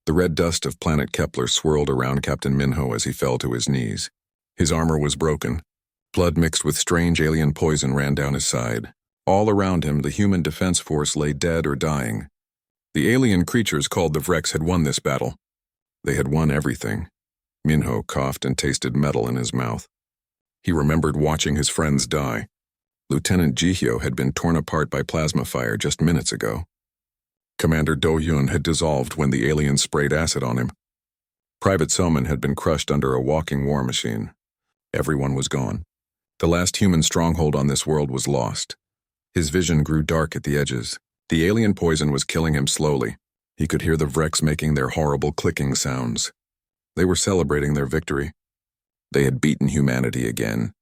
The red dust of planet Kepler swirled around Captain Minho as he fell to his knees. His armor was broken. Blood mixed with strange alien poison ran down his side. All around him, the human defense force lay dead or dying. The alien creatures called the Vreks had won this battle. They had won everything. Minho coughed and tasted metal in his mouth. He remembered watching his friends die. Lieutenant Jihyo had been torn apart by plasma fire just minutes ago. Commander Do-Yun had dissolved when the aliens sprayed acid on him. Private Soman had been crushed under a walking war machine. Everyone was gone. The last human stronghold on this world was lost. His vision grew dark at the edges. The alien poison was killing him slowly. He could hear the Vreks making their horrible clicking sounds. They were celebrating their victory. They had beaten humanity again.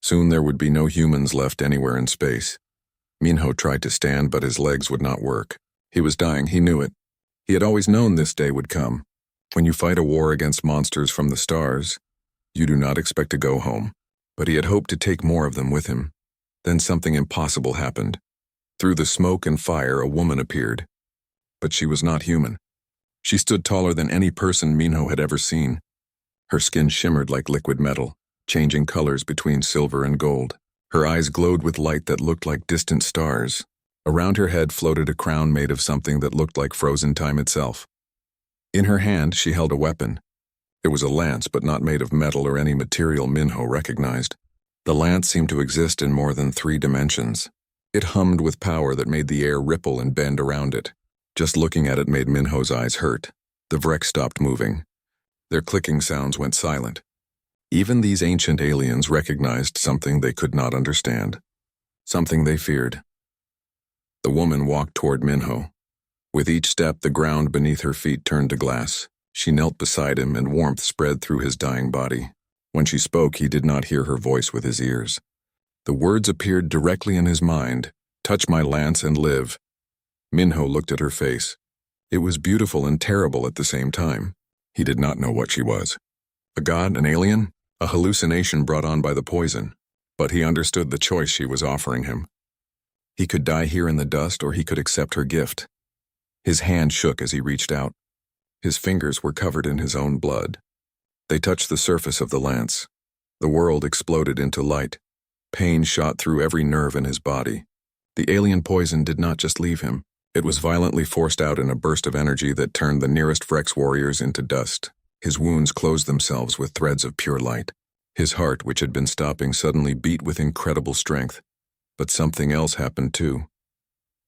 Soon there would be no humans left anywhere in space. Minho tried to stand, but his legs would not work. He was dying, he knew it. He had always known this day would come. When you fight a war against monsters from the stars, you do not expect to go home. But he had hoped to take more of them with him. Then something impossible happened. Through the smoke and fire, a woman appeared. But she was not human. She stood taller than any person Minho had ever seen. Her skin shimmered like liquid metal, changing colors between silver and gold. Her eyes glowed with light that looked like distant stars. Around her head floated a crown made of something that looked like frozen time itself. In her hand, she held a weapon. It was a lance, but not made of metal or any material Minho recognized. The lance seemed to exist in more than 3 dimensions. It hummed with power that made the air ripple and bend around it. Just looking at it made Minho's eyes hurt. The Vreks stopped moving. Their clicking sounds went silent. Even these ancient aliens recognized something they could not understand. Something they feared. The woman walked toward Minho. With each step, the ground beneath her feet turned to glass. She knelt beside him, and warmth spread through his dying body. When she spoke, he did not hear her voice with his ears. The words appeared directly in his mind. "Touch my lance and live." Minho looked at her face. It was beautiful and terrible at the same time. He did not know what she was. A god, an alien, a hallucination brought on by the poison. But he understood the choice she was offering him. He could die here in the dust, or he could accept her gift. His hand shook as he reached out. His fingers were covered in his own blood. They touched the surface of the lance. The world exploded into light. Pain shot through every nerve in his body. The alien poison did not just leave him. It was violently forced out in a burst of energy that turned the nearest Vreks warriors into dust. His wounds closed themselves with threads of pure light. His heart, which had been stopping, suddenly beat with incredible strength. But something else happened too.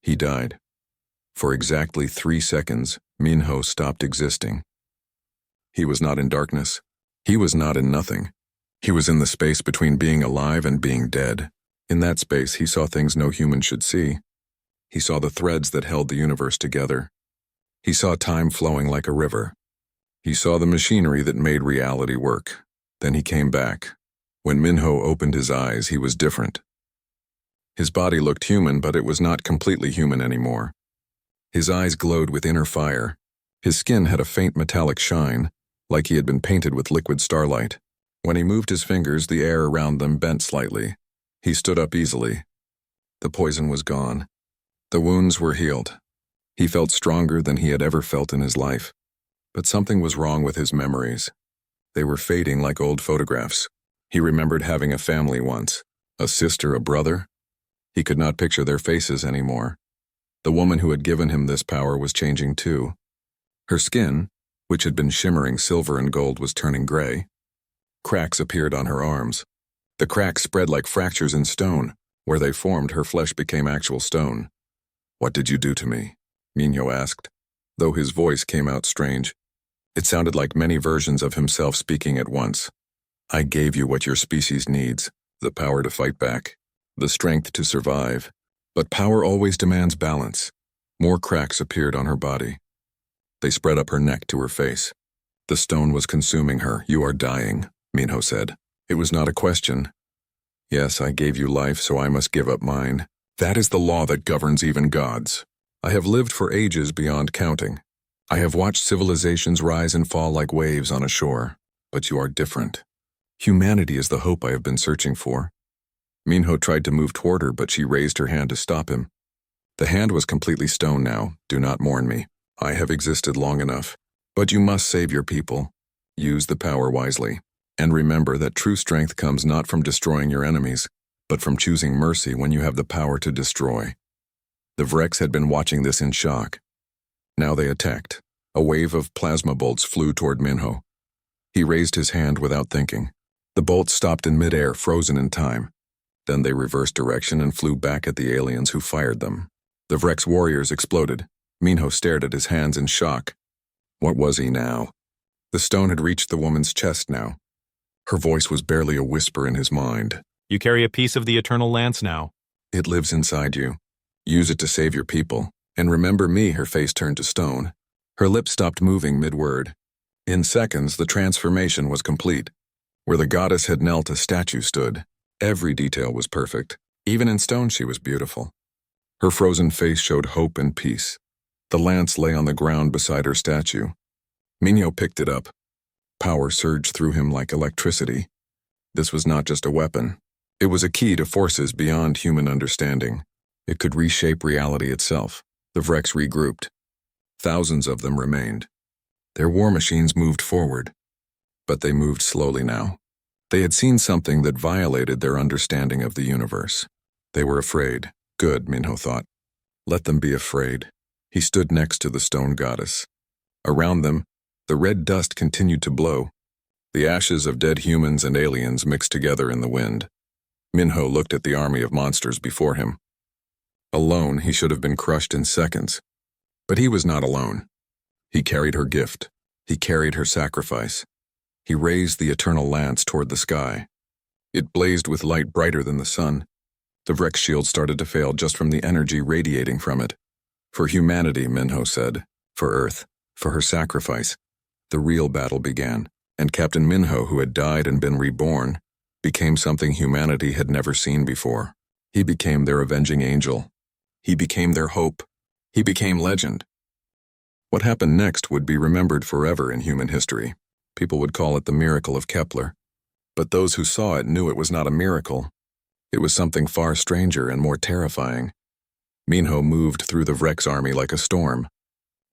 He died. For exactly 3 seconds, Minho stopped existing. He was not in darkness. He was not in nothing. He was in the space between being alive and being dead. In that space, he saw things no human should see. He saw the threads that held the universe together. He saw time flowing like a river. He saw the machinery that made reality work. Then he came back. When Minho opened his eyes, he was different. His body looked human, but it was not completely human anymore. His eyes glowed with inner fire. His skin had a faint metallic shine, like he had been painted with liquid starlight. When he moved his fingers, the air around them bent slightly. He stood up easily. The poison was gone. The wounds were healed. He felt stronger than he had ever felt in his life. But something was wrong with his memories. They were fading like old photographs. He remembered having a family once. A sister, a brother. He could not picture their faces anymore. The woman who had given him this power was changing too. Her skin, which had been shimmering silver and gold, was turning gray. Cracks appeared on her arms. The cracks spread like fractures in stone. Where they formed, her flesh became actual stone. "What did you do to me?" Minho asked, though his voice came out strange. It sounded like many versions of himself speaking at once. "I gave you what your species needs, the power to fight back, the strength to survive. But power always demands balance." More cracks appeared on her body. They spread up her neck to her face. "The stone was consuming her. You are dying," Minho said. "It was not a question. Yes, I gave you life, so I must give up mine. That is the law that governs even gods. I have lived for ages beyond counting. I have watched civilizations rise and fall like waves on a shore. But you are different. Humanity is the hope I have been searching for." Minho tried to move toward her, but she raised her hand to stop him. The hand was completely stone now. "Do not mourn me. I have existed long enough. But you must save your people. Use the power wisely. And remember that true strength comes not from destroying your enemies, but from choosing mercy when you have the power to destroy. The Vrex had been watching this in shock. Now they attacked. A wave of plasma bolts flew toward Minho. He raised his hand without thinking. The bolts stopped in midair, frozen in time. Then they reversed direction and flew back at the aliens who fired them. The Vrex warriors exploded. Minho stared at his hands in shock. What was he now? The stone had reached the woman's chest now. Her voice was barely a whisper in his mind. You carry a piece of the eternal lance now. It lives inside you. Use it to save your people. And remember me. Her face turned to stone. Her lips stopped moving mid-word. In seconds, the transformation was complete. Where the goddess had knelt, a statue stood. Every detail was perfect. Even in stone, she was beautiful. Her frozen face showed hope and peace. The lance lay on the ground beside her statue. Minho picked it up. Power surged through him like electricity. This was not just a weapon. It was a key to forces beyond human understanding. It could reshape reality itself. The Vrex regrouped. Thousands of them remained. Their war machines moved forward. But they moved slowly now. They had seen something that violated their understanding of the universe. They were afraid. Good, Minho thought. Let them be afraid. He stood next to the stone goddess. Around them, the red dust continued to blow. The ashes of dead humans and aliens mixed together in the wind. Minho looked at the army of monsters before him. Alone, he should have been crushed in seconds. But he was not alone. He carried her gift. He carried her sacrifice. He raised the eternal lance toward the sky. It blazed with light brighter than the sun. The Vrex shield started to fail just from the energy radiating from it. For humanity, Minho said. For Earth. For her sacrifice. The real battle began, and Captain Minho, who had died and been reborn, became something humanity had never seen before. He became their avenging angel. He became their hope. He became legend. What happened next would be remembered forever in human history. People would call it the miracle of Kepler. But those who saw it knew it was not a miracle. It was something far stranger and more terrifying. Minho moved through the Vrex army like a storm.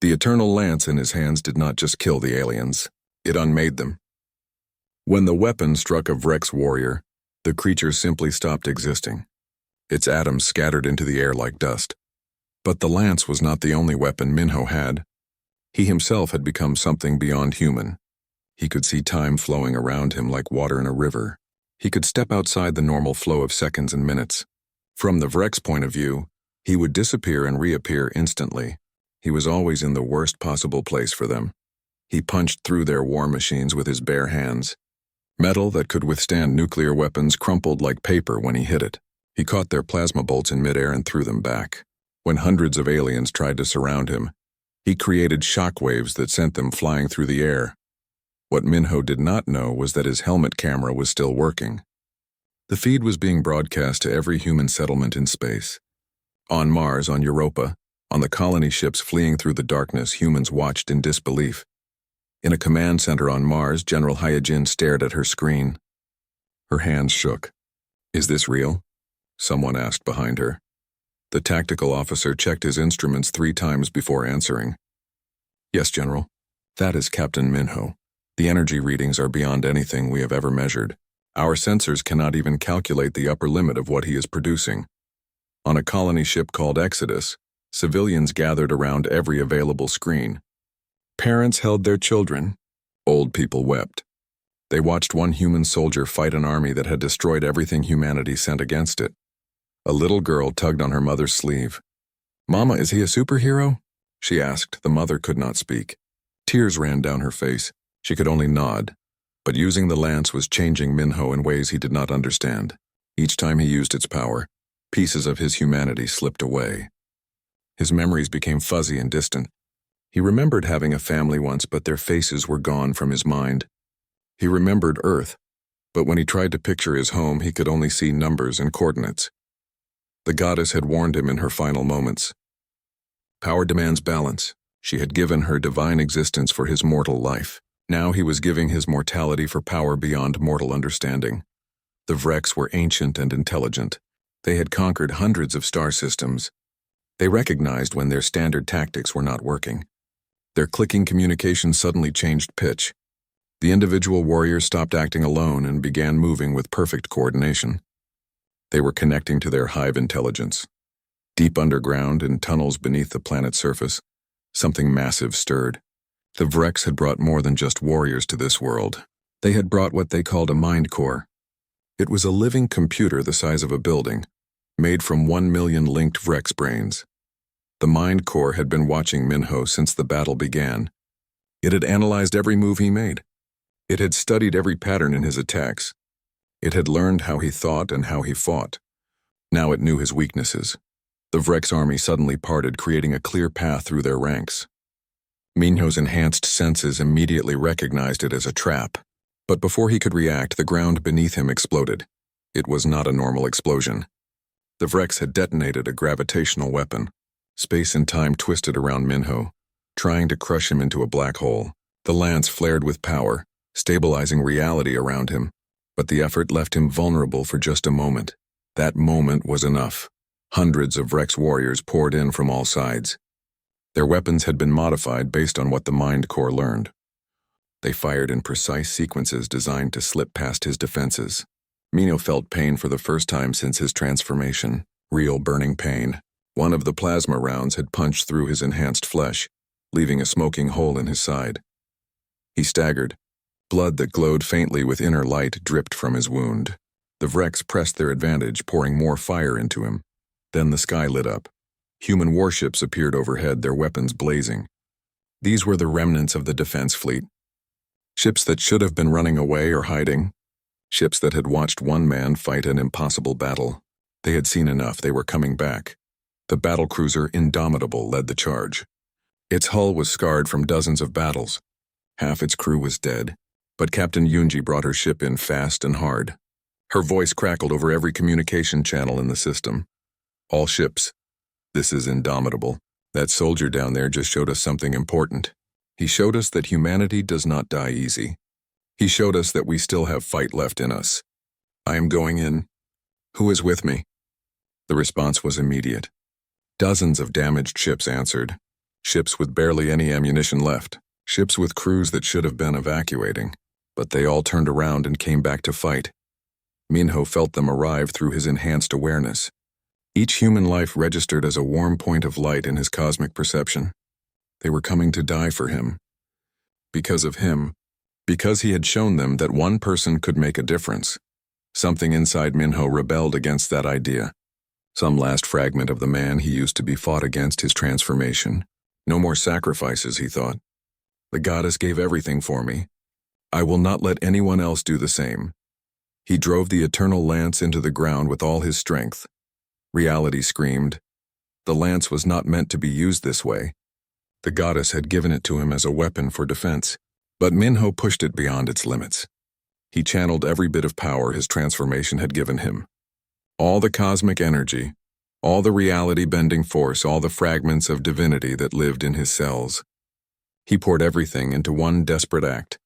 The eternal lance in his hands did not just kill the aliens. It unmade them. When the weapon struck a Vrex warrior, the creature simply stopped existing. Its atoms scattered into the air like dust. But the lance was not the only weapon Minho had. He himself had become something beyond human. He could see time flowing around him like water in a river. He could step outside the normal flow of seconds and minutes. From the Vrex point of view, he would disappear and reappear instantly. He was always in the worst possible place for them. He punched through their war machines with his bare hands. Metal that could withstand nuclear weapons crumpled like paper when he hit it. He caught their plasma bolts in midair and threw them back. When hundreds of aliens tried to surround him, he created shock waves that sent them flying through the air. What Minho did not know was that his helmet camera was still working. The feed was being broadcast to every human settlement in space. On Mars, on Europa, on the colony ships fleeing through the darkness, humans watched in disbelief. In a command center on Mars, General Hyojin stared at her screen. Her hands shook. Is this real? Someone asked behind her. The tactical officer checked his instruments 3 times before answering. Yes, General. That is Captain Minho. The energy readings are beyond anything we have ever measured. Our sensors cannot even calculate the upper limit of what he is producing. On a colony ship called Exodus, civilians gathered around every available screen. Parents held their children. Old people wept. They watched one human soldier fight an army that had destroyed everything humanity sent against it. A little girl tugged on her mother's sleeve. "Mama, is he a superhero?" she asked. The mother could not speak. Tears ran down her face. She could only nod. But using the lance was changing Minho in ways he did not understand. Each time he used its power, pieces of his humanity slipped away. His memories became fuzzy and distant. He remembered having a family once, but their faces were gone from his mind. He remembered Earth, but when he tried to picture his home, he could only see numbers and coordinates. The goddess had warned him in her final moments. Power demands balance. She had given her divine existence for his mortal life. Now he was giving his mortality for power beyond mortal understanding. The Vrex were ancient and intelligent. They had conquered hundreds of star systems. They recognized when their standard tactics were not working. Their clicking communication suddenly changed pitch. The individual warriors stopped acting alone and began moving with perfect coordination. They were connecting to their hive intelligence. Deep underground, in tunnels beneath the planet's surface, something massive stirred. The Vrex had brought more than just warriors to this world. They had brought what they called a mind core. It was a living computer the size of a building, made from 1 million linked Vrex brains. The mind core had been watching Minho since the battle began. It had analyzed every move he made. It had studied every pattern in his attacks. It had learned how he thought and how he fought. Now it knew his weaknesses. The Vrex army suddenly parted, creating a clear path through their ranks. Minho's enhanced senses immediately recognized it as a trap. But before he could react, the ground beneath him exploded. It was not a normal explosion. The Vrex had detonated a gravitational weapon. Space and time twisted around Minho, trying to crush him into a black hole. The lance flared with power, stabilizing reality around him. But the effort left him vulnerable for just a moment. That moment was enough. Hundreds of Vrex warriors poured in from all sides. Their weapons had been modified based on what the Mind Core learned. They fired in precise sequences designed to slip past his defenses. Minho felt pain for the first time since his transformation. Real burning pain. One of the plasma rounds had punched through his enhanced flesh, leaving a smoking hole in his side. He staggered. Blood that glowed faintly with inner light dripped from his wound. The Vrex pressed their advantage, pouring more fire into him. Then the sky lit up. Human warships appeared overhead, their weapons blazing. These were the remnants of the defense fleet. Ships that should have been running away or hiding. Ships that had watched one man fight an impossible battle. They had seen enough, they were coming back. The battlecruiser Indomitable led the charge. Its hull was scarred from dozens of battles. Half its crew was dead, but Captain Yunji brought her ship in fast and hard. Her voice crackled over every communication channel in the system. All ships. This is Indomitable. That soldier down there just showed us something important. He showed us that humanity does not die easy. He showed us that we still have fight left in us. I am going in. Who is with me? The response was immediate. Dozens of damaged ships answered. Ships with barely any ammunition left. Ships with crews that should have been evacuating. But they all turned around and came back to fight. Minho felt them arrive through his enhanced awareness. Each human life registered as a warm point of light in his cosmic perception. They were coming to die for him. Because of him. Because he had shown them that one person could make a difference. Something inside Minho rebelled against that idea. Some last fragment of the man he used to be fought against his transformation. No more sacrifices, he thought. The goddess gave everything for me. I will not let anyone else do the same. He drove the eternal lance into the ground with all his strength. Reality screamed. The lance was not meant to be used this way. The goddess had given it to him as a weapon for defense, but Minho pushed it beyond its limits. He channeled every bit of power his transformation had given him. All the cosmic energy, all the reality-bending force, all the fragments of divinity that lived in his cells. He poured everything into one desperate act.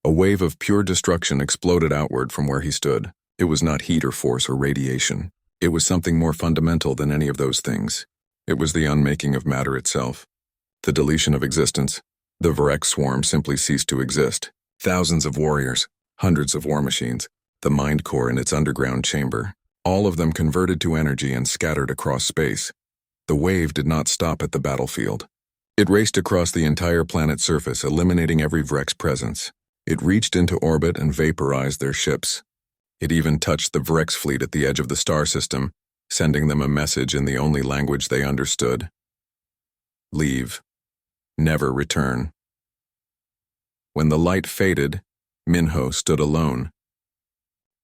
A wave of pure destruction exploded outward from where he stood. It was not heat or force or radiation. It was something more fundamental than any of those things. It was the unmaking of matter itself. The deletion of existence. The Vrex swarm simply ceased to exist. Thousands of warriors, hundreds of war machines, the mind core in its underground chamber, all of them converted to energy and scattered across space. The wave did not stop at the battlefield. It raced across the entire planet's surface, eliminating every Vrex presence. It reached into orbit and vaporized their ships. It even touched the Vrex fleet at the edge of the star system, sending them a message in the only language they understood. Leave. Never return. When the light faded, Minho stood alone.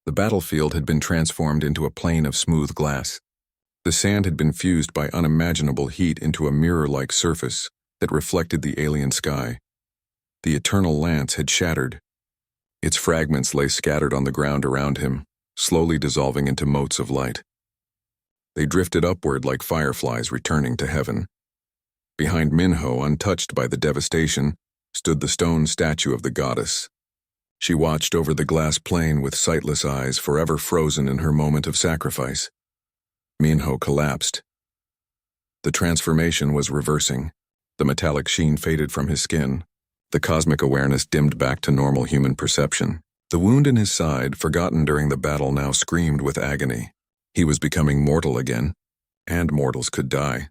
The battlefield had been transformed into a plain of smooth glass. The sand had been fused by unimaginable heat into a mirror-like surface that reflected the alien sky. The eternal lance had shattered. Its fragments lay scattered on the ground around him, slowly dissolving into motes of light. They drifted upward like fireflies returning to heaven. Behind Minho, untouched by the devastation, stood the stone statue of the goddess. She watched over the glass plain with sightless eyes, forever frozen in her moment of sacrifice. Minho collapsed. The transformation was reversing. The metallic sheen faded from his skin. The cosmic awareness dimmed back to normal human perception. The wound in his side, forgotten during the battle, now screamed with agony. He was becoming mortal again, and mortals could die.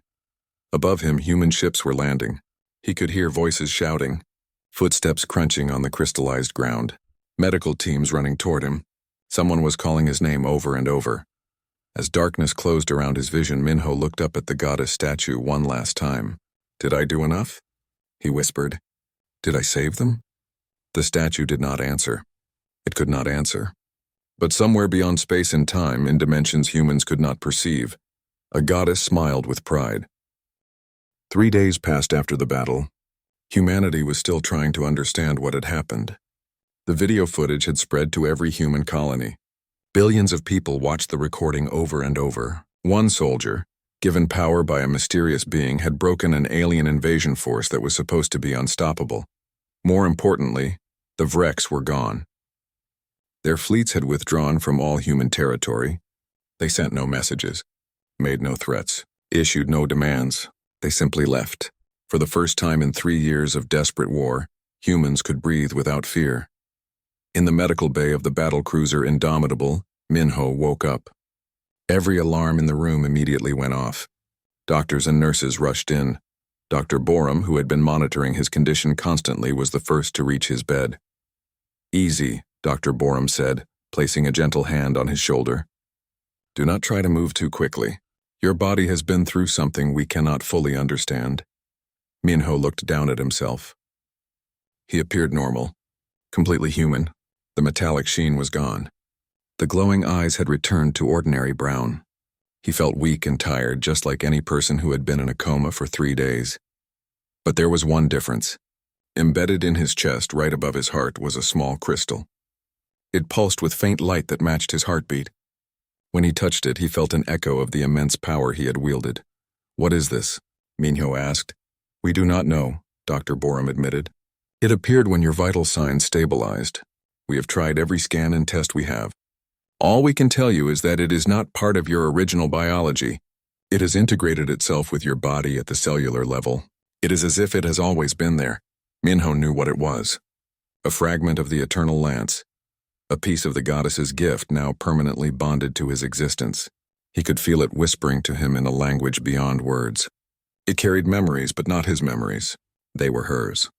Above him, human ships were landing. He could hear voices shouting, footsteps crunching on the crystallized ground, medical teams running toward him. Someone was calling his name over and over. As darkness closed around his vision, Minho looked up at the goddess statue one last time. "Did I do enough?" he whispered. "Did I save them?" The statue did not answer. It could not answer. But somewhere beyond space and time, in dimensions humans could not perceive, a goddess smiled with pride. 3 days passed after the battle. Humanity was still trying to understand what had happened. The video footage had spread to every human colony. Billions of people watched the recording over and over. One soldier, given power by a mysterious being, had broken an alien invasion force that was supposed to be unstoppable. More importantly, the Vreks were gone. Their fleets had withdrawn from all human territory. They sent no messages, made no threats, issued no demands. They simply left. For the first time in 3 years of desperate war, humans could breathe without fear. In the medical bay of the battlecruiser Indomitable, Minho woke up. Every alarm in the room immediately went off. Doctors and nurses rushed in. Dr. Borum, who had been monitoring his condition constantly, was the first to reach his bed. "Easy," Dr. Borum said, placing a gentle hand on his shoulder. "Do not try to move too quickly. Your body has been through something we cannot fully understand." Minho looked down at himself. He appeared normal, completely human. The metallic sheen was gone. The glowing eyes had returned to ordinary brown. He felt weak and tired, just like any person who had been in a coma for 3 days. But there was one difference. Embedded in his chest, right above his heart, was a small crystal. It pulsed with faint light that matched his heartbeat. When he touched it, he felt an echo of the immense power he had wielded. "What is this?" Minho asked. "We do not know," Dr. Borum admitted. "It appeared when your vital signs stabilized. We have tried every scan and test we have. All we can tell you is that it is not part of your original biology. It has integrated itself with your body at the cellular level. It is as if it has always been there." Minho knew what it was. A fragment of the eternal lance. A piece of the goddess's gift now permanently bonded to his existence. He could feel it whispering to him in a language beyond words. It carried memories, but not his memories. They were hers.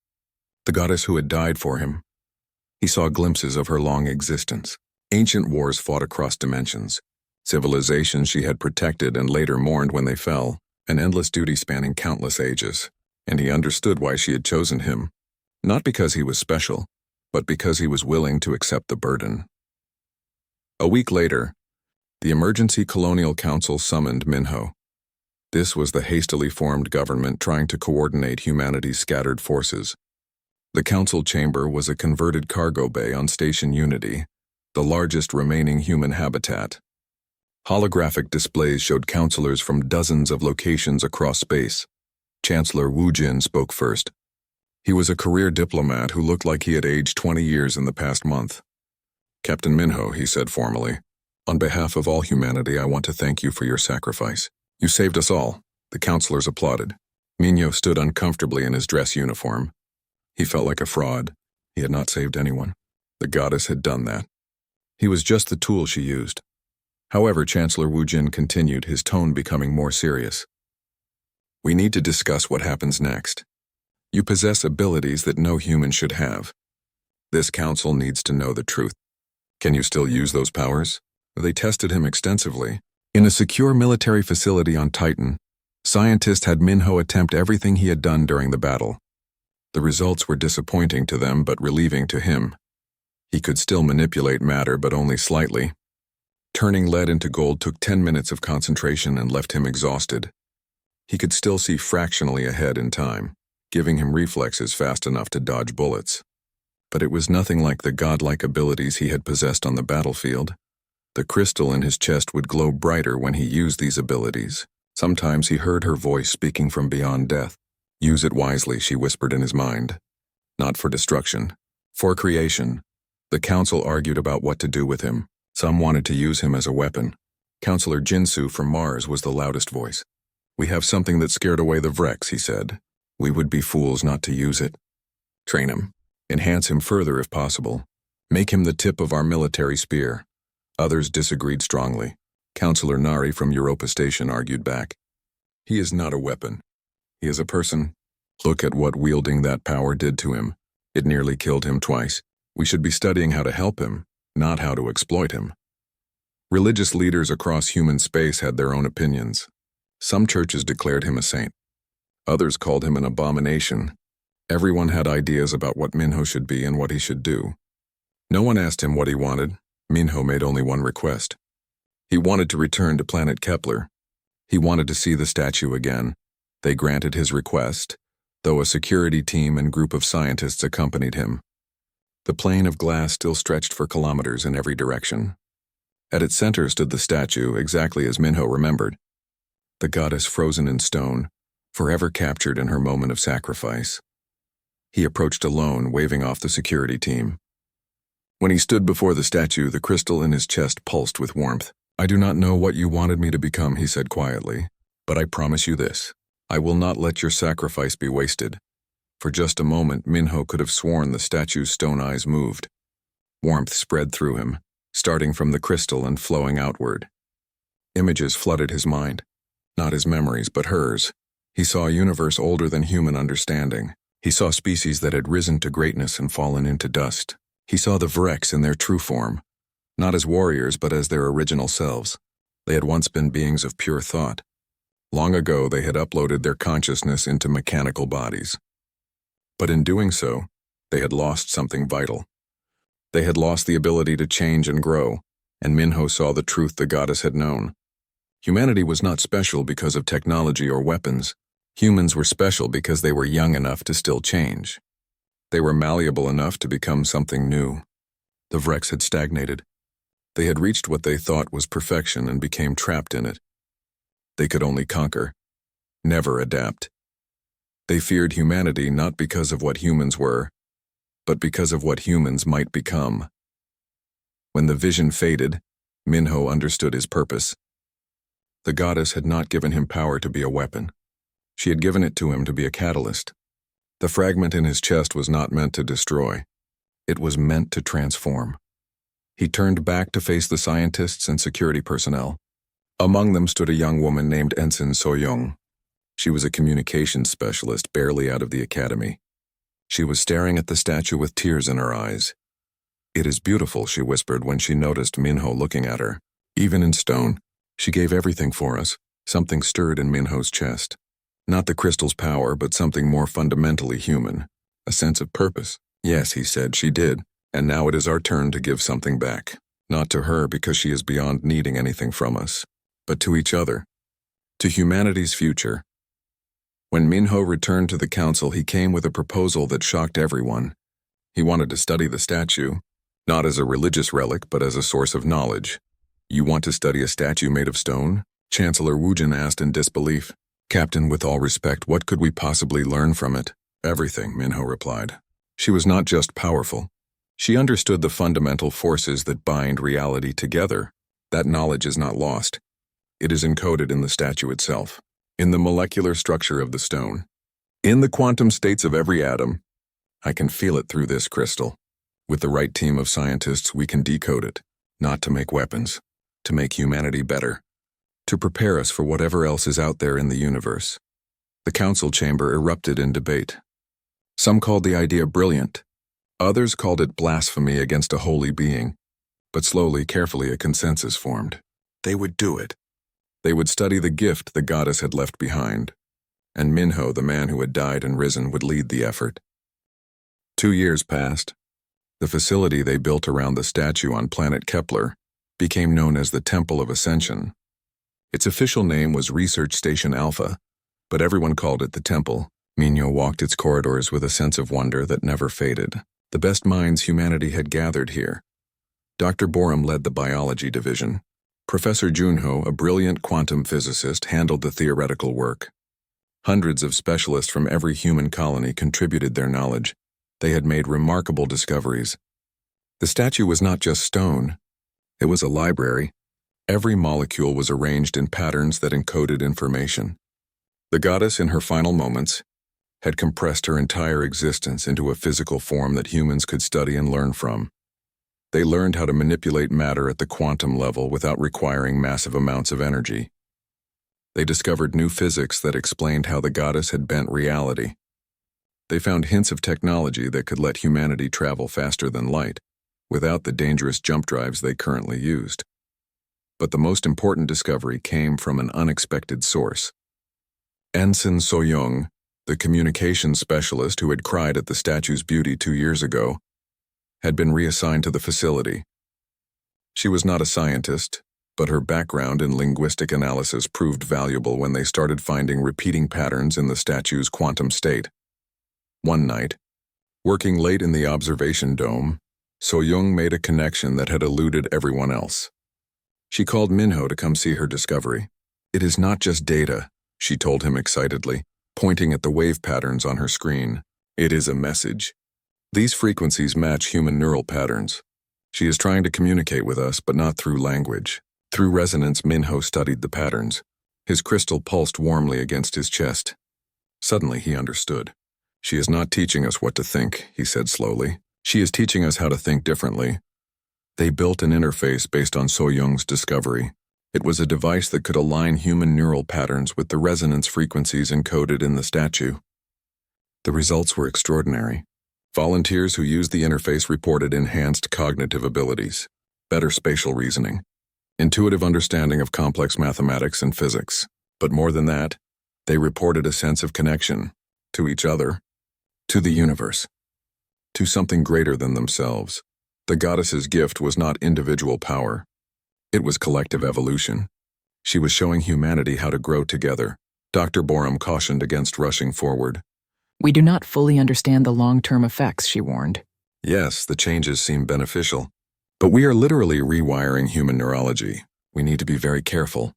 The goddess who had died for him. He saw glimpses of her long existence. Ancient wars fought across dimensions. Civilizations she had protected and later mourned when they fell. An endless duty spanning countless ages. And he understood why she had chosen him. Not because he was special, but because he was willing to accept the burden. A week later, the Emergency Colonial Council summoned Minho. This was the hastily formed government trying to coordinate humanity's scattered forces. The council chamber was a converted cargo bay on Station Unity, the largest remaining human habitat. Holographic displays showed counselors from dozens of locations across space. Chancellor Wu Jin spoke first. He was a career diplomat who looked like he had aged 20 years in the past month. "Captain Minho," he said formally, "on behalf of all humanity, I want to thank you for your sacrifice. You saved us all." The counselors applauded. Minho stood uncomfortably in his dress uniform. He felt like a fraud. He had not saved anyone. The goddess had done that. He was just the tool she used. However, Chancellor Wu Jin continued, his tone becoming more serious. "We need to discuss what happens next. You possess abilities that no human should have. This council needs to know the truth. Can you still use those powers?" They tested him extensively. In a secure military facility on Titan, scientists had Minho attempt everything he had done during the battle. The results were disappointing to them but relieving to him. He could still manipulate matter, but only slightly. Turning lead into gold took 10 minutes of concentration and left him exhausted. He could still see fractionally ahead in time, giving him reflexes fast enough to dodge bullets. But it was nothing like the godlike abilities he had possessed on the battlefield. The crystal in his chest would glow brighter when he used these abilities. Sometimes he heard her voice speaking from beyond death. "Use it wisely," she whispered in his mind. "Not for destruction, for creation." The council argued about what to do with him. Some wanted to use him as a weapon. Counselor Jinsu from Mars was the loudest voice. "We have something that scared away the Vreks," he said. We would be fools not to use it. Train him. Enhance him further if possible. Make him the tip of our military spear. Others disagreed strongly. Counselor Nari from Europa Station argued back. He is not a weapon. He is a person. Look at what wielding that power did to him. It nearly killed him twice. We should be studying how to help him, not how to exploit him. Religious leaders across human space had their own opinions. Some churches declared him a saint. Others called him an abomination. Everyone had ideas about what Minho should be and what he should do. No one asked him what he wanted. Minho made only one request. He wanted to return to planet Kepler. He wanted to see the statue again. They granted his request, though a security team and group of scientists accompanied him. The plane of glass still stretched for kilometers in every direction. At its center stood the statue, exactly as Minho remembered. The goddess frozen in stone, forever captured in her moment of sacrifice. He approached alone, waving off the security team. When he stood before the statue, the crystal in his chest pulsed with warmth. I do not know what you wanted me to become, he said quietly, but I promise you this. I will not let your sacrifice be wasted. For just a moment, Minho could have sworn the statue's stone eyes moved. Warmth spread through him, starting from the crystal and flowing outward. Images flooded his mind. Not his memories, but hers. He saw a universe older than human understanding. He saw species that had risen to greatness and fallen into dust. He saw the Vrex in their true form, not as warriors but as their original selves. They had once been beings of pure thought. Long ago they had uploaded their consciousness into mechanical bodies. But in doing so, they had lost something vital. They had lost the ability to change and grow, and Minho saw the truth the goddess had known. Humanity was not special because of technology or weapons. Humans were special because they were young enough to still change. They were malleable enough to become something new. The Vrex had stagnated. They had reached what they thought was perfection and became trapped in it. They could only conquer, never adapt. They feared humanity not because of what humans were, but because of what humans might become. When the vision faded, Minho understood his purpose. The goddess had not given him power to be a weapon. She had given it to him to be a catalyst. The fragment in his chest was not meant to destroy. It was meant to transform. He turned back to face the scientists and security personnel. Among them stood a young woman named Ensign Soyoung. She was a communications specialist barely out of the academy. She was staring at the statue with tears in her eyes. It is beautiful, she whispered when she noticed Minho looking at her. Even in stone, she gave everything for us. Something stirred in Minho's chest. Not the crystal's power, but something more fundamentally human. A sense of purpose. Yes, he said, she did. And now it is our turn to give something back. Not to her because she is beyond needing anything from us, but to each other. To humanity's future. When Minho returned to the council, he came with a proposal that shocked everyone. He wanted to study the statue, not as a religious relic, but as a source of knowledge. You want to study a statue made of stone? Chancellor Wujin asked in disbelief. Captain, with all respect, what could we possibly learn from it? Everything, Minho replied. She was not just powerful. She understood the fundamental forces that bind reality together. That knowledge is not lost. It is encoded in the statue itself, in the molecular structure of the stone, in the quantum states of every atom. I can feel it through this crystal. With the right team of scientists, we can decode it, not to make weapons, to make humanity better, to prepare us for whatever else is out there in the universe. The council chamber erupted in debate. Some called the idea brilliant. Others called it blasphemy against a holy being. But slowly, carefully, a consensus formed. They would do it. They would study the gift the goddess had left behind. And Minho, the man who had died and risen, would lead the effort. 2 years passed. The facility they built around the statue on planet Kepler became known as the Temple of Ascension. Its official name was Research Station Alpha, but everyone called it the Temple. Minho walked its corridors with a sense of wonder that never faded. The best minds humanity had gathered here. Dr. Borum led the biology division. Professor Junho, a brilliant quantum physicist, handled the theoretical work. Hundreds of specialists from every human colony contributed their knowledge. They had made remarkable discoveries. The statue was not just stone. It was a library. Every molecule was arranged in patterns that encoded information. The goddess, in her final moments, had compressed her entire existence into a physical form that humans could study and learn from. They learned how to manipulate matter at the quantum level without requiring massive amounts of energy. They discovered new physics that explained how the goddess had bent reality. They found hints of technology that could let humanity travel faster than light, without the dangerous jump drives they currently used. But the most important discovery came from an unexpected source. Ensign So-young, the communications specialist who had cried at the statue's beauty 2 years ago, had been reassigned to the facility. She was not a scientist, but her background in linguistic analysis proved valuable when they started finding repeating patterns in the statue's quantum state. One night, working late in the observation dome, So-young made a connection that had eluded everyone else. She called Minho to come see her discovery. "It is not just data," she told him excitedly, pointing at the wave patterns on her screen. "It is a message. These frequencies match human neural patterns. She is trying to communicate with us, but not through language." Through resonance, Minho studied the patterns. His crystal pulsed warmly against his chest. Suddenly, he understood. "She is not teaching us what to think," he said slowly. "She is teaching us how to think differently." They built an interface based on So-young's discovery. It was a device that could align human neural patterns with the resonance frequencies encoded in the statue. The results were extraordinary. Volunteers who used the interface reported enhanced cognitive abilities, better spatial reasoning, intuitive understanding of complex mathematics and physics. But more than that, they reported a sense of connection to each other, to the universe, to something greater than themselves. The goddess's gift was not individual power. It was collective evolution. She was showing humanity how to grow together. Dr. Borum cautioned against rushing forward. "We do not fully understand the long-term effects," she warned. "Yes, the changes seem beneficial. But we are literally rewiring human neurology. We need to be very careful."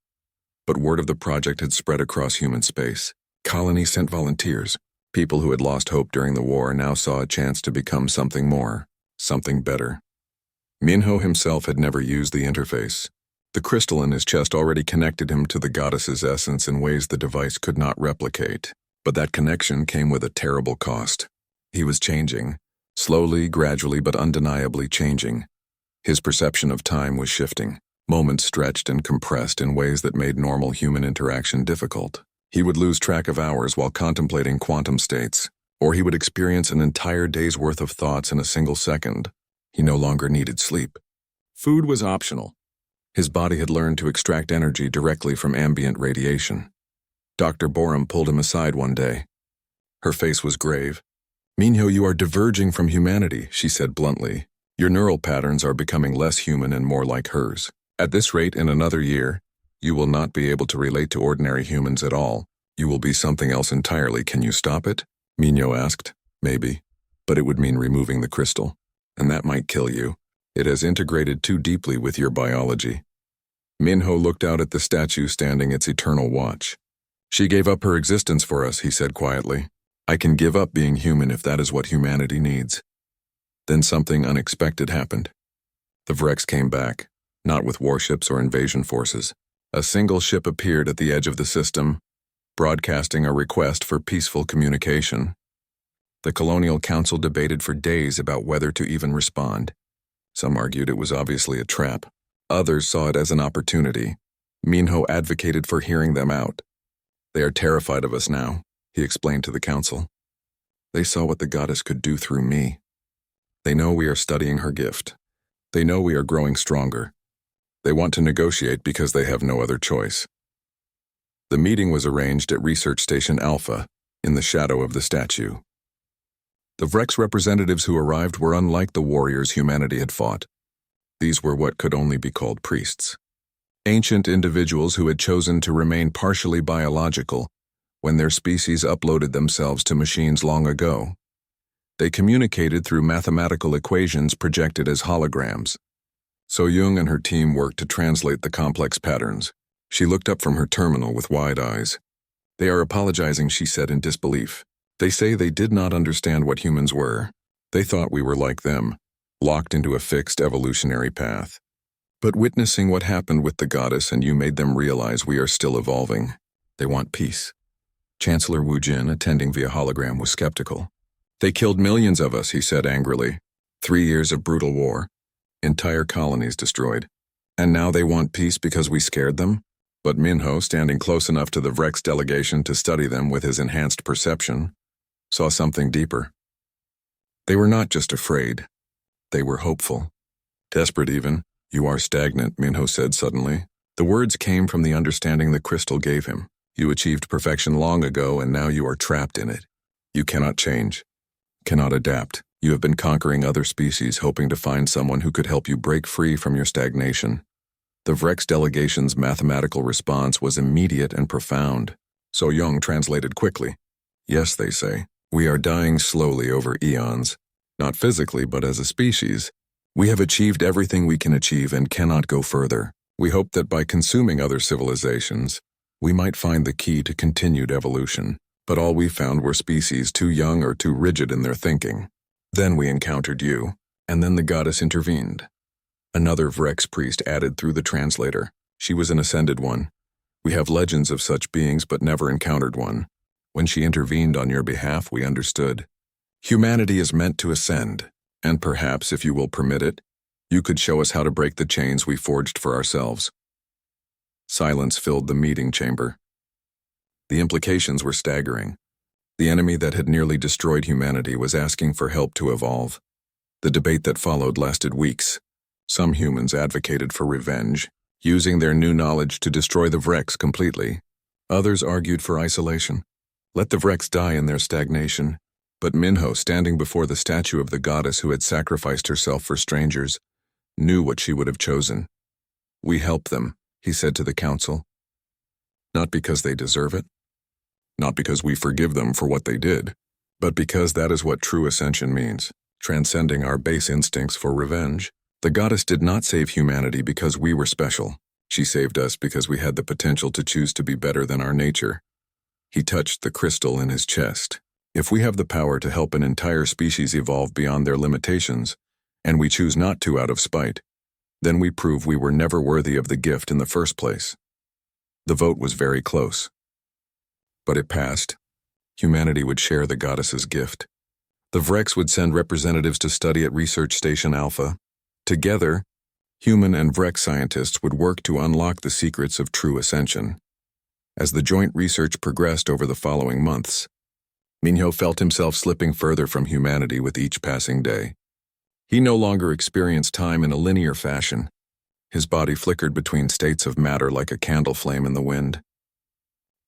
But word of the project had spread across human space. Colony sent volunteers. People who had lost hope during the war now saw a chance to become something more, something better. Minho himself had never used the interface. The crystal in his chest already connected him to the goddess's essence in ways the device could not replicate. But that connection came with a terrible cost. He was changing, slowly, gradually, but undeniably changing. His perception of time was shifting. Moments stretched and compressed in ways that made normal human interaction difficult. He would lose track of hours while contemplating quantum states, or he would experience an entire day's worth of thoughts in a single second. He no longer needed sleep. Food was optional. His body had learned to extract energy directly from ambient radiation. Dr. Borum pulled him aside one day. Her face was grave. "Minho, you are diverging from humanity," she said bluntly. "Your neural patterns are becoming less human and more like hers. At this rate, in another year, you will not be able to relate to ordinary humans at all. You will be something else entirely. Can you stop it?" Minho asked. "Maybe, but it would mean removing the crystal, and that might kill you. It has integrated too deeply with your biology." Minho looked out at the statue standing its eternal watch. "She gave up her existence for us," he said quietly. "I can give up being human if that is what humanity needs." Then something unexpected happened. The Vrex came back, not with warships or invasion forces. A single ship appeared at the edge of the system, broadcasting a request for peaceful communication. The Colonial Council debated for days about whether to even respond. Some argued it was obviously a trap. Others saw it as an opportunity. Minho advocated for hearing them out. "They are terrified of us now," he explained to the council. "They saw what the goddess could do through me. They know we are studying her gift. They know we are growing stronger. They want to negotiate because they have no other choice." The meeting was arranged at Research Station Alpha, in the shadow of the statue. The Vrex representatives who arrived were unlike the warriors humanity had fought. These were what could only be called priests. Ancient individuals who had chosen to remain partially biological when their species uploaded themselves to machines long ago. They communicated through mathematical equations projected as holograms. So-young and her team worked to translate the complex patterns. She looked up from her terminal with wide eyes. "They are apologizing," she said in disbelief. "They say they did not understand what humans were. They thought we were like them, locked into a fixed evolutionary path. But witnessing what happened with the goddess and you made them realize we are still evolving. They want peace. Chancellor Wu Jin, attending via hologram, was skeptical. They killed millions of us, he said angrily. 3 years of brutal war. Entire colonies destroyed. And now they want peace because we scared them? But Minho, standing close enough to the Vrex delegation to study them with his enhanced perception, saw something deeper. They were not just afraid. They were hopeful. Desperate even. You are stagnant, Minho said suddenly. The words came from the understanding the crystal gave him. You achieved perfection long ago, and now you are trapped in it. You cannot change. Cannot adapt. You have been conquering other species, hoping to find someone who could help you break free from your stagnation. The Vrex delegation's mathematical response was immediate and profound. So Young translated quickly. Yes, they say, we are dying slowly over eons. Not physically, but as a species. We have achieved everything we can achieve and cannot go further. We hope that by consuming other civilizations, we might find the key to continued evolution. But all we found were species too young or too rigid in their thinking. Then we encountered you, and then the goddess intervened. Another Vrex priest added through the translator. She was an ascended one. We have legends of such beings but never encountered one. When she intervened on your behalf, we understood. Humanity is meant to ascend, and perhaps, if you will permit it, you could show us how to break the chains we forged for ourselves. Silence filled the meeting chamber. The implications were staggering. The enemy that had nearly destroyed humanity was asking for help to evolve. The debate that followed lasted weeks. Some humans advocated for revenge, using their new knowledge to destroy the Vrex completely. Others argued for isolation. Let the Vrex die in their stagnation. But Minho, standing before the statue of the goddess who had sacrificed herself for strangers, knew what she would have chosen. We help them, he said to the council. Not because they deserve it. Not because we forgive them for what they did, but because that is what true ascension means, transcending our base instincts for revenge. The goddess did not save humanity because we were special. She saved us because we had the potential to choose to be better than our nature. He touched the crystal in his chest. If we have the power to help an entire species evolve beyond their limitations, and we choose not to out of spite, then we prove we were never worthy of the gift in the first place. The vote was very close. But it passed. Humanity would share the goddess's gift. The Vrex would send representatives to study at Research Station Alpha. Together, human and Vrex scientists would work to unlock the secrets of true ascension. As the joint research progressed over the following months, Minho felt himself slipping further from humanity with each passing day. He no longer experienced time in a linear fashion. His body flickered between states of matter like a candle flame in the wind.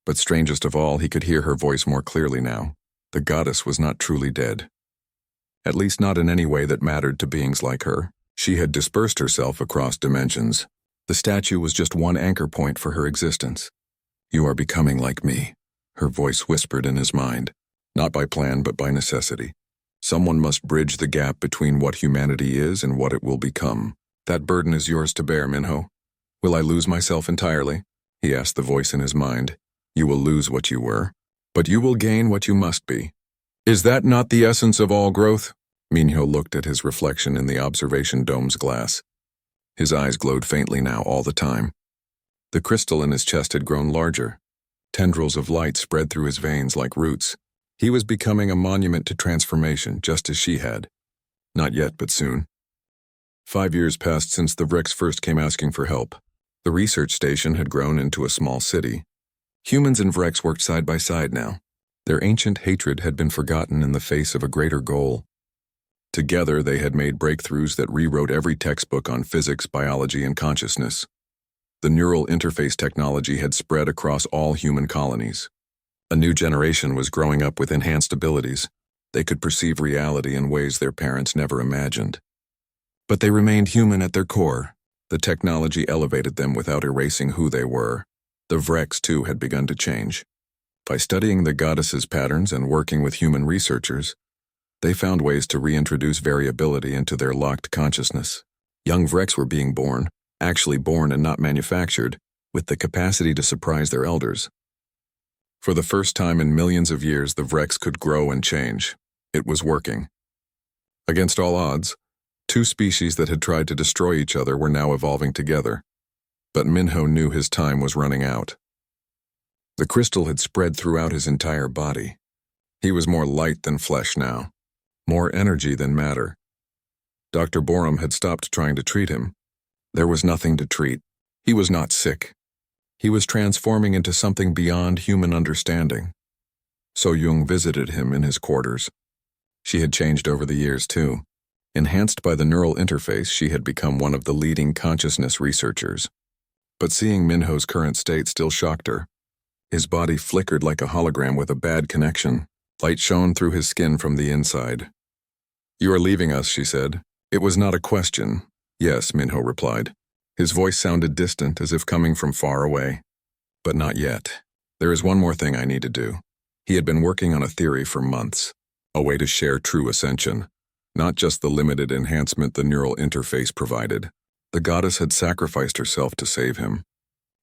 But strangest of all, he could hear her voice more clearly now. The goddess was not truly dead. At least not in any way that mattered to beings like her. She had dispersed herself across dimensions. The statue was just one anchor point for her existence. You are becoming like me, her voice whispered in his mind. Not by plan, but by necessity. Someone must bridge the gap between what humanity is and what it will become. That burden is yours to bear, Minho. Will I lose myself entirely? He asked the voice in his mind. You will lose what you were, but you will gain what you must be. Is that not the essence of all growth? Minho looked at his reflection in the observation dome's glass. His eyes glowed faintly now all the time. The crystal in his chest had grown larger. Tendrils of light spread through his veins like roots. He was becoming a monument to transformation, just as she had. Not yet, but soon. 5 years passed since the Vrex first came asking for help. The research station had grown into a small city. Humans and Vrex worked side by side now. Their ancient hatred had been forgotten in the face of a greater goal. Together, they had made breakthroughs that rewrote every textbook on physics, biology, and consciousness. The neural interface technology had spread across all human colonies. A new generation was growing up with enhanced abilities. They could perceive reality in ways their parents never imagined. But they remained human at their core. The technology elevated them without erasing who they were. The Vrex, too, had begun to change. By studying the goddess's patterns and working with human researchers, they found ways to reintroduce variability into their locked consciousness. Young Vrex were being born, actually born and not manufactured, with the capacity to surprise their elders. For the first time in millions of years, the Vrex could grow and change. It was working. Against all odds, two species that had tried to destroy each other were now evolving together. But Minho knew his time was running out. The crystal had spread throughout his entire body. He was more light than flesh now, more energy than matter. Dr. Borum had stopped trying to treat him. There was nothing to treat. He was not sick. He was transforming into something beyond human understanding. So Jung visited him in his quarters. She had changed over the years, too. Enhanced by the neural interface, she had become one of the leading consciousness researchers. But seeing Minho's current state still shocked her. His body flickered like a hologram with a bad connection. Light shone through his skin from the inside. "You are leaving us," she said. It was not a question. "Yes," Minho replied. His voice sounded distant, as if coming from far away. "But not yet. There is one more thing I need to do." He had been working on a theory for months, a way to share true ascension, not just the limited enhancement the neural interface provided. The goddess had sacrificed herself to save him.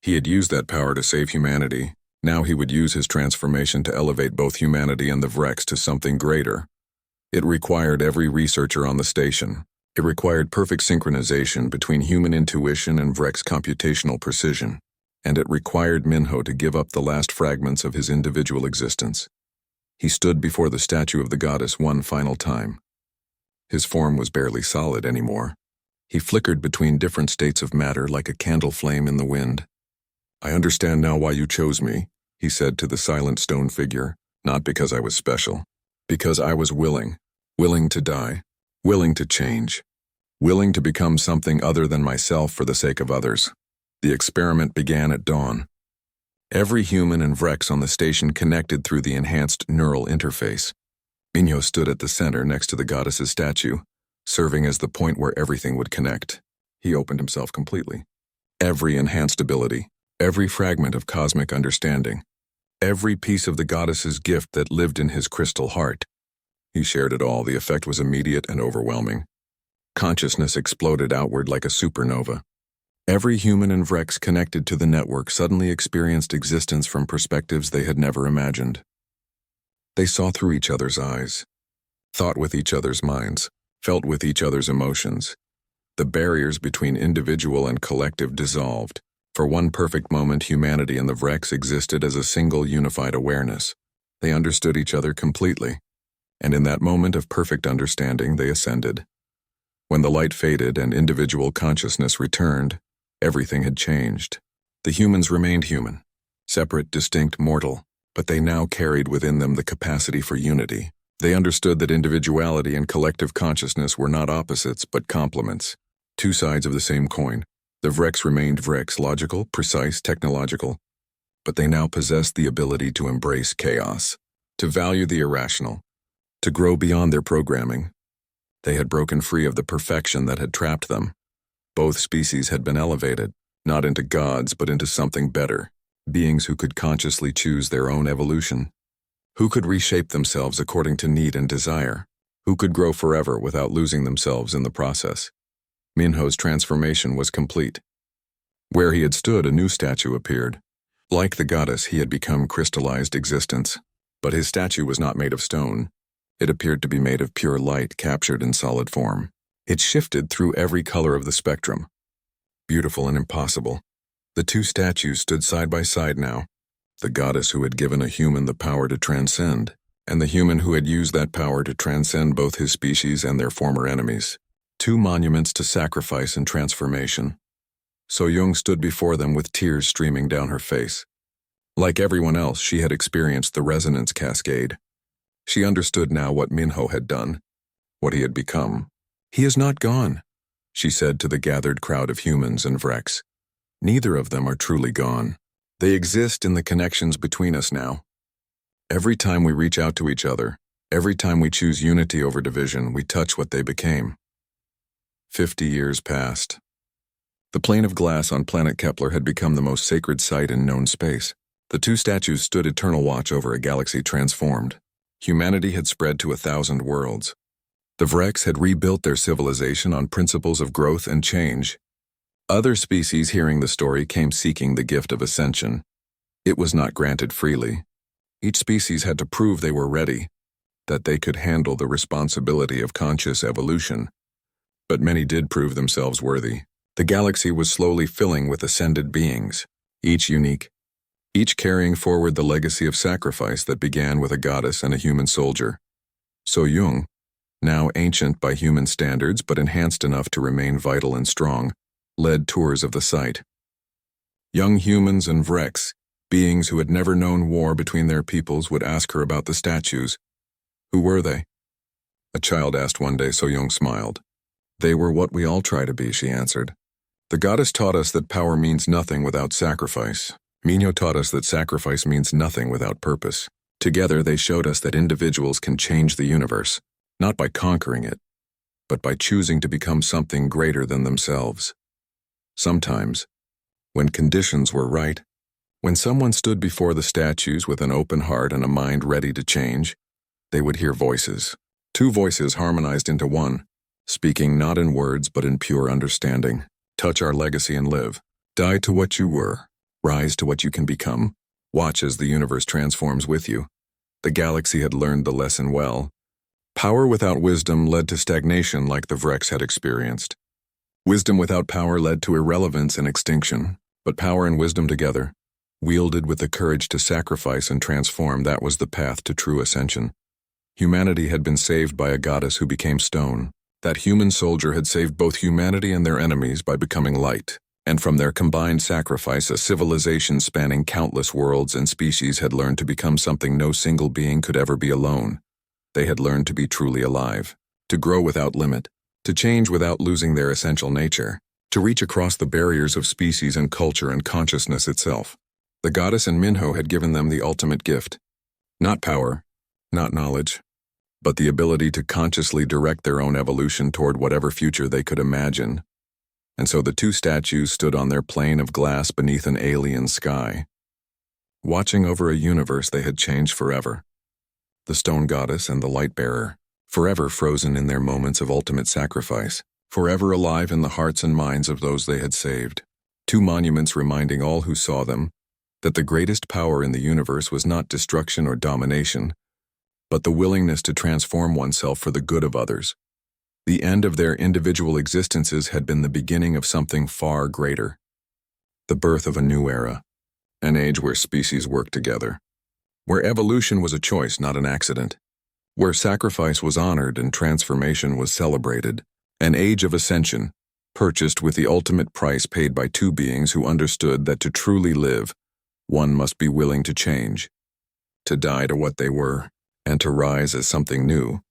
He had used that power to save humanity. Now he would use his transformation to elevate both humanity and the Vrex to something greater. It required every researcher on the station. It required perfect synchronization between human intuition and Vrex computational precision. And it required Minho to give up the last fragments of his individual existence. He stood before the statue of the goddess one final time. His form was barely solid anymore. He flickered between different states of matter like a candle flame in the wind. "I understand now why you chose me," he said to the silent stone figure, "not because I was special. Because I was willing to die, willing to change, willing to become something other than myself for the sake of others." The experiment began at dawn. Every human and Vrex on the station connected through the enhanced neural interface. Minho stood at the center next to the goddess's statue, serving as the point where everything would connect. He opened himself completely. Every enhanced ability, every fragment of cosmic understanding, every piece of the goddess's gift that lived in his crystal heart. He shared it all. The effect was immediate and overwhelming. Consciousness exploded outward like a supernova. Every human and Vrex connected to the network suddenly experienced existence from perspectives they had never imagined. They saw through each other's eyes, thought with each other's minds, felt with each other's emotions. The barriers between individual and collective dissolved. For one perfect moment, humanity and the Vrex existed as a single unified awareness. They understood each other completely, and in that moment of perfect understanding, they ascended. When the light faded and individual consciousness returned, everything had changed. The humans remained human, separate, distinct, mortal, but they now carried within them the capacity for unity. They understood that individuality and collective consciousness were not opposites but complements, two sides of the same coin. The Vrex remained Vrex, logical, precise, technological, but they now possessed the ability to embrace chaos, to value the irrational, to grow beyond their programming. They had broken free of the perfection that had trapped them. Both species had been elevated, not into gods but into something better, beings who could consciously choose their own evolution, who could reshape themselves according to need and desire, who could grow forever without losing themselves in the process. Minho's transformation was complete. Where he had stood, a new statue appeared. Like the goddess, he had become crystallized existence, but his statue was not made of stone. It appeared to be made of pure light captured in solid form. It shifted through every color of the spectrum. Beautiful and impossible. The two statues stood side by side now. The goddess who had given a human the power to transcend, and the human who had used that power to transcend both his species and their former enemies. Two monuments to sacrifice and transformation. So Jung stood before them with tears streaming down her face. Like everyone else, she had experienced the resonance cascade. She understood now what Minho had done, what he had become. "He is not gone," she said to the gathered crowd of humans and Vrex. "Neither of them are truly gone. They exist in the connections between us now. Every time we reach out to each other, every time we choose unity over division, we touch what they became." 50 years passed. The plane of glass on planet Kepler had become the most sacred site in known space. The two statues stood eternal watch over a galaxy transformed. Humanity had spread to 1,000 worlds. The Vrex had rebuilt their civilization on principles of growth and change. Other species hearing the story came seeking the gift of ascension. It was not granted freely. Each species had to prove they were ready, that they could handle the responsibility of conscious evolution. But many did prove themselves worthy. The galaxy was slowly filling with ascended beings, each unique, each carrying forward the legacy of sacrifice that began with a goddess and a human soldier. So Jung, now ancient by human standards but enhanced enough to remain vital and strong, led tours of the site. Young humans and Vreks, beings who had never known war between their peoples, would ask her about the statues. Who were they? A child asked one day, so Jung smiled. They were what we all try to be, she answered. The goddess taught us that power means nothing without sacrifice. Minho taught us that sacrifice means nothing without purpose. Together they showed us that individuals can change the universe, not by conquering it, but by choosing to become something greater than themselves. Sometimes, when conditions were right, when someone stood before the statues with an open heart and a mind ready to change, they would hear voices. Two voices harmonized into one, speaking not in words but in pure understanding. Touch our legacy and live. Die to what you were. Rise to what you can become. Watch as the universe transforms with you. The galaxy had learned the lesson well. Power without wisdom led to stagnation like the Vreks had experienced. Wisdom without power led to irrelevance and extinction. But power and wisdom together, wielded with the courage to sacrifice and transform, that was the path to true ascension. Humanity had been saved by a goddess who became stone. That human soldier had saved both humanity and their enemies by becoming light. And from their combined sacrifice, a civilization spanning countless worlds and species had learned to become something no single being could ever be alone. They had learned to be truly alive, to grow without limit, to change without losing their essential nature, to reach across the barriers of species and culture and consciousness itself. The goddess and Minho had given them the ultimate gift. Not power, not knowledge, but the ability to consciously direct their own evolution toward whatever future they could imagine. And so the two statues stood on their plane of glass beneath an alien sky, watching over a universe they had changed forever. The stone goddess and the light bearer, forever frozen in their moments of ultimate sacrifice, forever alive in the hearts and minds of those they had saved. Two monuments reminding all who saw them that the greatest power in the universe was not destruction or domination, but the willingness to transform oneself for the good of others. The end of their individual existences had been the beginning of something far greater. The birth of a new era, an age where species work together, where evolution was a choice, not an accident, where sacrifice was honored and transformation was celebrated, an age of ascension, purchased with the ultimate price paid by two beings who understood that to truly live, one must be willing to change, to die to what they were, and to rise as something new.